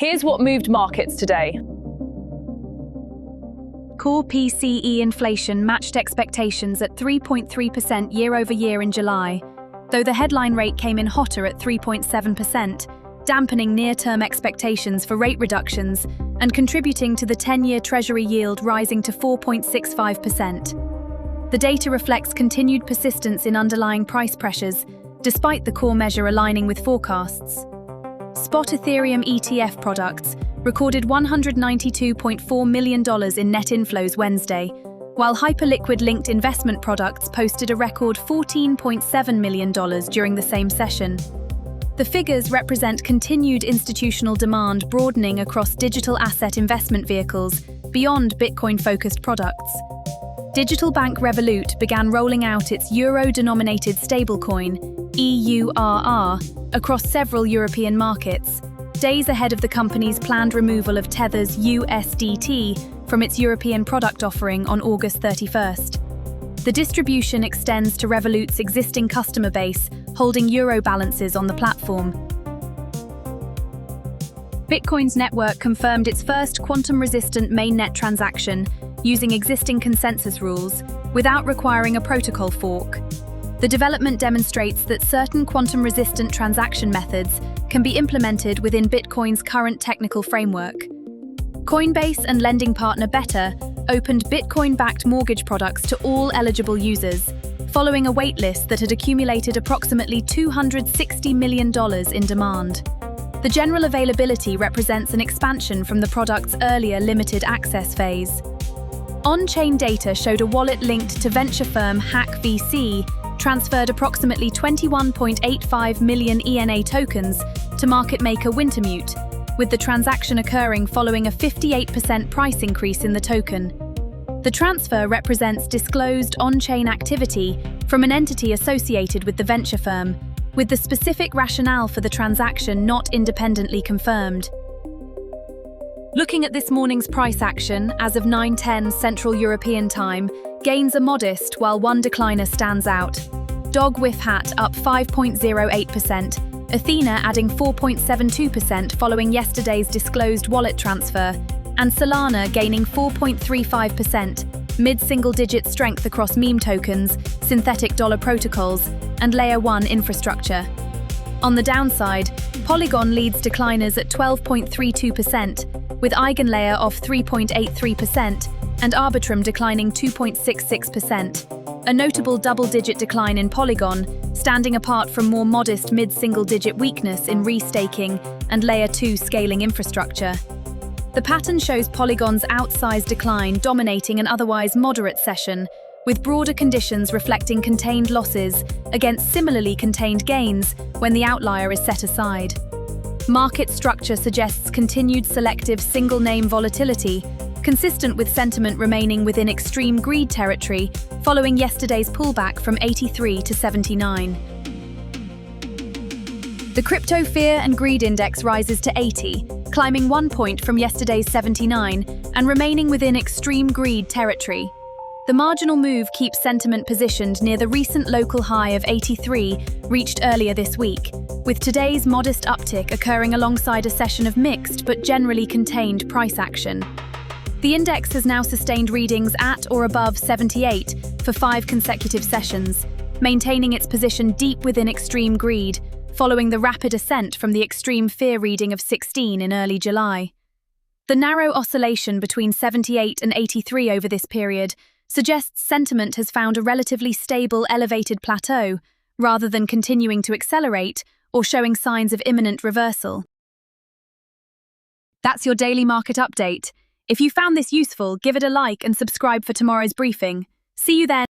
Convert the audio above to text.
Here's what moved markets today. Core PCE inflation matched expectations at 3.3% year-over-year in July, though the headline rate came in hotter at 3.7%, dampening near-term expectations for rate reductions and contributing to the 10-year Treasury yield rising to 4.65%. The data reflects continued persistence in underlying price pressures, despite the core measure aligning with forecasts. Spot Ethereum ETF products recorded $192.4 million in net inflows Wednesday, while hyperliquid linked investment products posted a record $14.7 million during the same session. The figures represent continued institutional demand broadening across digital asset investment vehicles beyond Bitcoin-focused products. Digital bank Revolut began rolling out its euro-denominated stablecoin, EURR, across several European markets, days ahead of the company's planned removal of Tether's USDT from its European product offering on August 31st. The distribution extends to Revolut's existing customer base, holding euro balances on the platform. Bitcoin's network confirmed its first quantum-resistant mainnet transaction using existing consensus rules, without requiring a protocol fork. The development demonstrates that certain quantum-resistant transaction methods can be implemented within Bitcoin's current technical framework. Coinbase and lending partner Better opened Bitcoin-backed mortgage products to all eligible users, following a waitlist that had accumulated approximately $260 million in demand. The general availability represents an expansion from the product's earlier limited access phase. On-chain data showed a wallet linked to venture firm Hack VC transferred approximately 21.85 million ENA tokens to market maker Wintermute, with the transaction occurring following a 58% price increase in the token. The transfer represents disclosed on-chain activity from an entity associated with the venture firm, with the specific rationale for the transaction not independently confirmed. Looking at this morning's price action, as of 9:10 Central European Time, gains are modest while one decliner stands out. Dog Whiff Hat up 5.08%, Athena adding 4.72% following yesterday's disclosed wallet transfer, and Solana gaining 4.35%, mid-single-digit strength across meme tokens, synthetic dollar protocols, and Layer 1 infrastructure. On the downside, Polygon leads decliners at 12.32%, with Eigenlayer off 3.83% and Arbitrum declining 2.66%. A notable double-digit decline in Polygon, standing apart from more modest mid-single-digit weakness in restaking and Layer 2 scaling infrastructure. The pattern shows Polygon's outsized decline dominating an otherwise moderate session, with broader conditions reflecting contained losses against similarly contained gains when the outlier is set aside. Market structure suggests continued selective single-name volatility, consistent with sentiment remaining within extreme greed territory following yesterday's pullback from 83 to 79. The Crypto Fear and Greed Index rises to 80, climbing 1 point from yesterday's 79 and remaining within extreme greed territory. The marginal move keeps sentiment positioned near the recent local high of 83 reached earlier this week, with today's modest uptick occurring alongside a session of mixed but generally contained price action. The index has now sustained readings at or above 78 for 5 consecutive sessions, maintaining its position deep within extreme greed, following the rapid ascent from the extreme fear reading of 16 in early July. The narrow oscillation between 78 and 83 over this period suggests sentiment has found a relatively stable elevated plateau, rather than continuing to accelerate or showing signs of imminent reversal. That's your daily market update. If you found this useful, give it a like and subscribe for tomorrow's briefing. See you then.